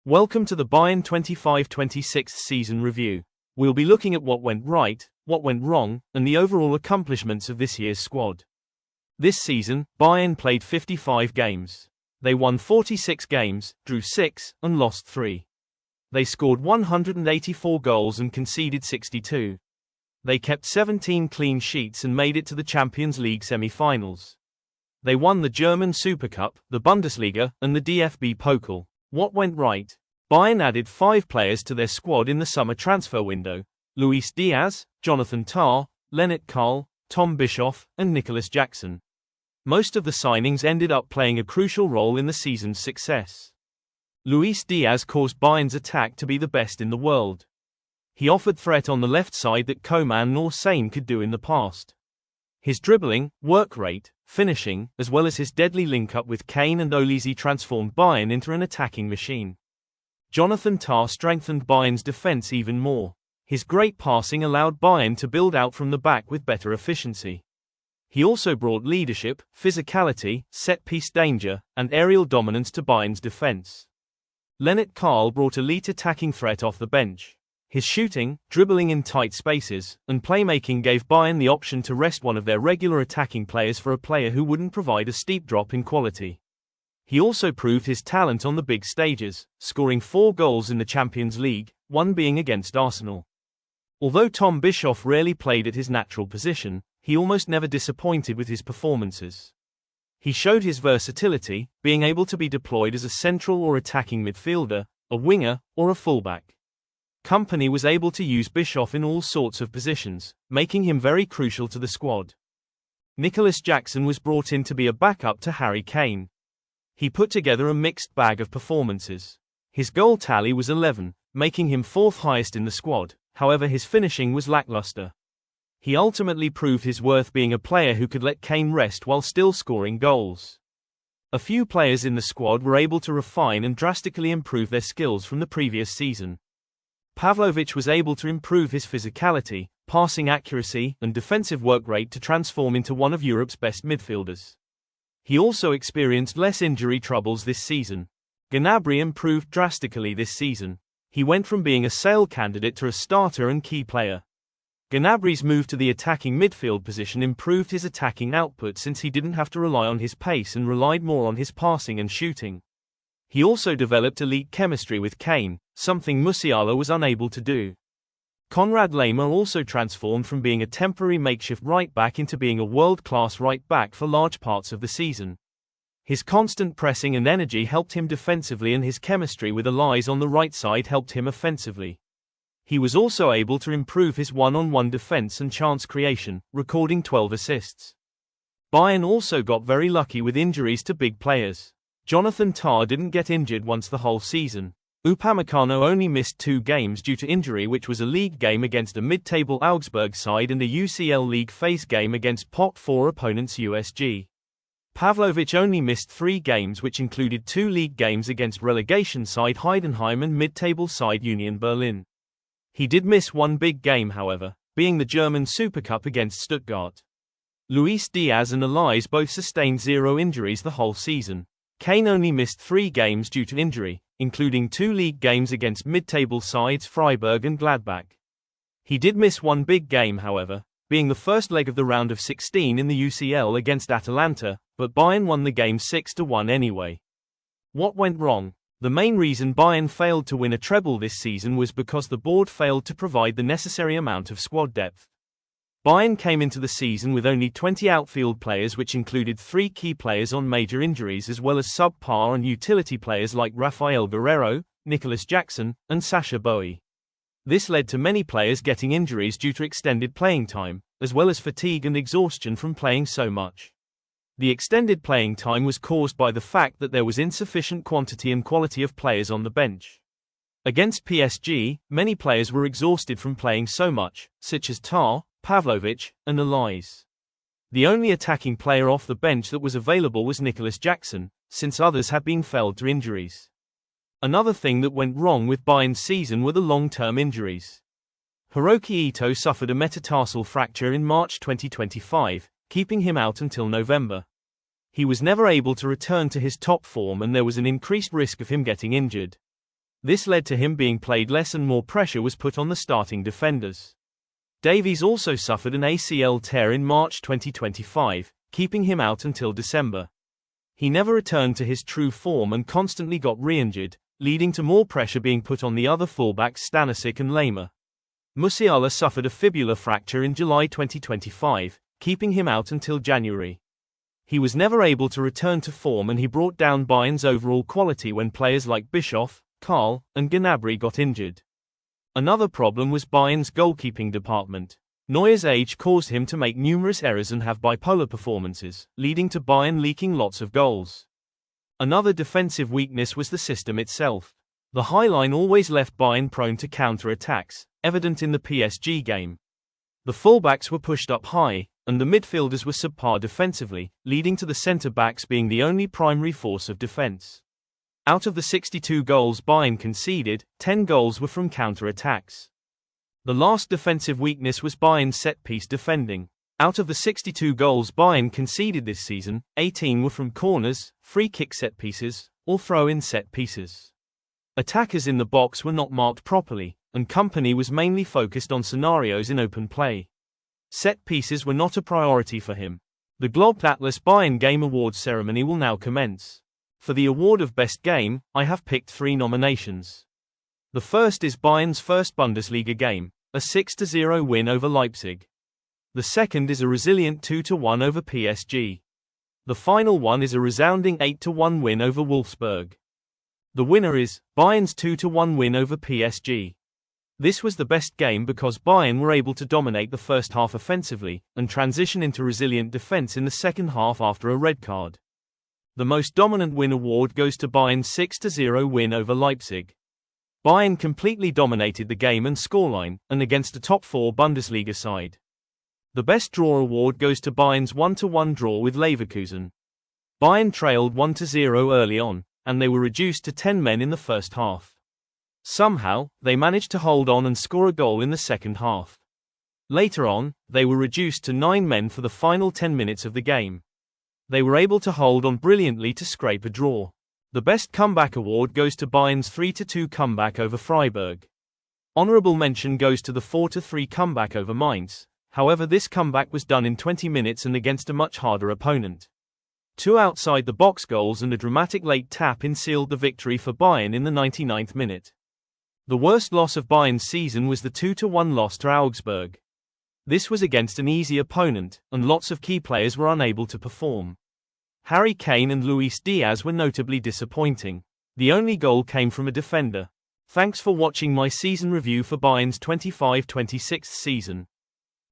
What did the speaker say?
Welcome to the Bayern 25-26 season review. We'll be looking at what went right, what went wrong, and the overall accomplishments of this year's squad. This season, Bayern played 55 games. They won 46 games, drew 6, and lost 3. They scored 184 goals and conceded 62. They kept 17 clean sheets and made it to the Champions League semi-finals. They won the German Super Cup, the Bundesliga, and the DFB Pokal. What went right? Bayern added 5 players to their squad in the summer transfer window: Luis Diaz, Jonathan Tah, Lennart Karl, Tom Bischoff, and Nicolas Jackson. Most of the signings ended up playing a crucial role in the season's success. Luis Diaz caused Bayern's attack to be the best in the world. He offered threat on the left side that Coman nor Sane could do in the past. His dribbling, work rate, finishing, as well as his deadly link-up with Kane and Olise transformed Bayern into an attacking machine. Jonathan Tah strengthened Bayern's defense even more. His great passing allowed Bayern to build out from the back with better efficiency. He also brought leadership, physicality, set-piece danger, and aerial dominance to Bayern's defense. Lennart Karl brought elite attacking threat off the bench. His shooting, dribbling in tight spaces, and playmaking gave Bayern the option to rest one of their regular attacking players for a player who wouldn't provide a steep drop in quality. He also proved his talent on the big stages, scoring 4 goals in the Champions League, one being against Arsenal. Although Tom Bischoff rarely played at his natural position, he almost never disappointed with his performances. He showed his versatility, being able to be deployed as a central or attacking midfielder, a winger, or a fullback. Company was able to use Bischoff in all sorts of positions, making him very crucial to the squad. Nicolas Jackson was brought in to be a backup to Harry Kane. He put together a mixed bag of performances. His goal tally was 11, making him 4th highest in the squad, however his finishing was lackluster. He ultimately proved his worth being a player who could let Kane rest while still scoring goals. A few players in the squad were able to refine and drastically improve their skills from the previous season. Pavlovic was able to improve his physicality, passing accuracy, and defensive work rate to transform into one of Europe's best midfielders. He also experienced less injury troubles this season. Gnabry improved drastically this season. He went from being a sale candidate to a starter and key player. Gnabry's move to the attacking midfield position improved his attacking output since he didn't have to rely on his pace and relied more on his passing and shooting. He also developed elite chemistry with Kane, something Musiala was unable to do. Konrad Laimer also transformed from being a temporary makeshift right-back into being a world-class right-back for large parts of the season. His constant pressing and energy helped him defensively, and his chemistry with Olise on the right side helped him offensively. He was also able to improve his one-on-one defense and chance creation, recording 12 assists. Bayern also got very lucky with injuries to big players. Jonathan Tah didn't get injured once the whole season. Upamecano only missed 2 games due to injury, which was a league game against a mid-table Augsburg side and a UCL League phase game against Pot 4 opponents USG. Pavlovic only missed 3 games, which included 2 league games against relegation side Heidenheim and mid-table side Union Berlin. He did miss 1 big game, however, being the German Super Cup against Stuttgart. Luis Diaz and Olise both sustained 0 injuries the whole season. Kane only missed 3 games due to injury, including 2 league games against mid-table sides Freiburg and Gladbach. He did miss 1 big game, however, being the first leg of the round of 16 in the UCL against Atalanta, but Bayern won the game 6-1 anyway. What went wrong? The main reason Bayern failed to win a treble this season was because the board failed to provide the necessary amount of squad depth. Bayern came into the season with only 20 outfield players, which included 3 key players on major injuries as well as subpar and utility players like Rafael Guerreiro, Nicolas Jackson, and Sacha Boey. This led to many players getting injuries due to extended playing time, as well as fatigue and exhaustion from playing so much. The extended playing time was caused by the fact that there was insufficient quantity and quality of players on the bench. Against PSG, many players were exhausted from playing so much, such as Tah, Pavlovic, and Olise. The only attacking player off the bench that was available was Nicolas Jackson, since others had been felled to injuries. Another thing that went wrong with Bayern's season were the long-term injuries. Hiroki Ito suffered a metatarsal fracture in March 2025, keeping him out until November. He was never able to return to his top form, and there was an increased risk of him getting injured. This led to him being played less and more pressure was put on the starting defenders. Davies also suffered an ACL tear in March 2025, keeping him out until December. He never returned to his true form and constantly got re-injured, leading to more pressure being put on the other fullbacks Stanisic and Lema. Musiala suffered a fibular fracture in July 2025, keeping him out until January. He was never able to return to form and he brought down Bayern's overall quality when players like Bischoff, Karl, and Gnabry got injured. Another problem was Bayern's goalkeeping department. Neuer's age caused him to make numerous errors and have bipolar performances, leading to Bayern leaking lots of goals. Another defensive weakness was the system itself. The high line always left Bayern prone to counter-attacks, evident in the PSG game. The fullbacks were pushed up high, and the midfielders were subpar defensively, leading to the centre-backs being the only primary force of defense. Out of the 62 goals Bayern conceded, 10 goals were from counter-attacks. The last defensive weakness was Bayern's set-piece defending. Out of the 62 goals Bayern conceded this season, 18 were from corners, free-kick set-pieces, or throw-in set-pieces. Attackers in the box were not marked properly, and Kompany was mainly focused on scenarios in open play. Set-pieces were not a priority for him. The Globe Atlas Bayern Game Awards ceremony will now commence. For the award of Best Game, I have picked 3 nominations. The first is Bayern's first Bundesliga game, a 6-0 win over Leipzig. The second is a resilient 2-1 over PSG. The final one is a resounding 8-1 win over Wolfsburg. The winner is Bayern's 2-1 win over PSG. This was the best game because Bayern were able to dominate the first half offensively, and transition into resilient defense in the second half after a red card. The most dominant win award goes to Bayern's 6-0 win over Leipzig. Bayern completely dominated the game and scoreline, and against a top 4 Bundesliga side. The best draw award goes to Bayern's 1-1 draw with Leverkusen. Bayern trailed 1-0 early on, and they were reduced to 10 men in the first half. Somehow, they managed to hold on and score a goal in the second half. Later on, they were reduced to 9 men for the final 10 minutes of the game. They were able to hold on brilliantly to scrape a draw. The best comeback award goes to Bayern's 3-2 comeback over Freiburg. Honorable mention goes to the 4-3 comeback over Mainz. However, this comeback was done in 20 minutes and against a much harder opponent. 2 outside-the-box goals and a dramatic late tap-in sealed the victory for Bayern in the 99th minute. The worst loss of Bayern's season was the 2-1 loss to Augsburg. This was against an easy opponent, and lots of key players were unable to perform. Harry Kane and Luis Diaz were notably disappointing. The only goal came from a defender. Thanks for watching my season review for Bayern's 25-26 season.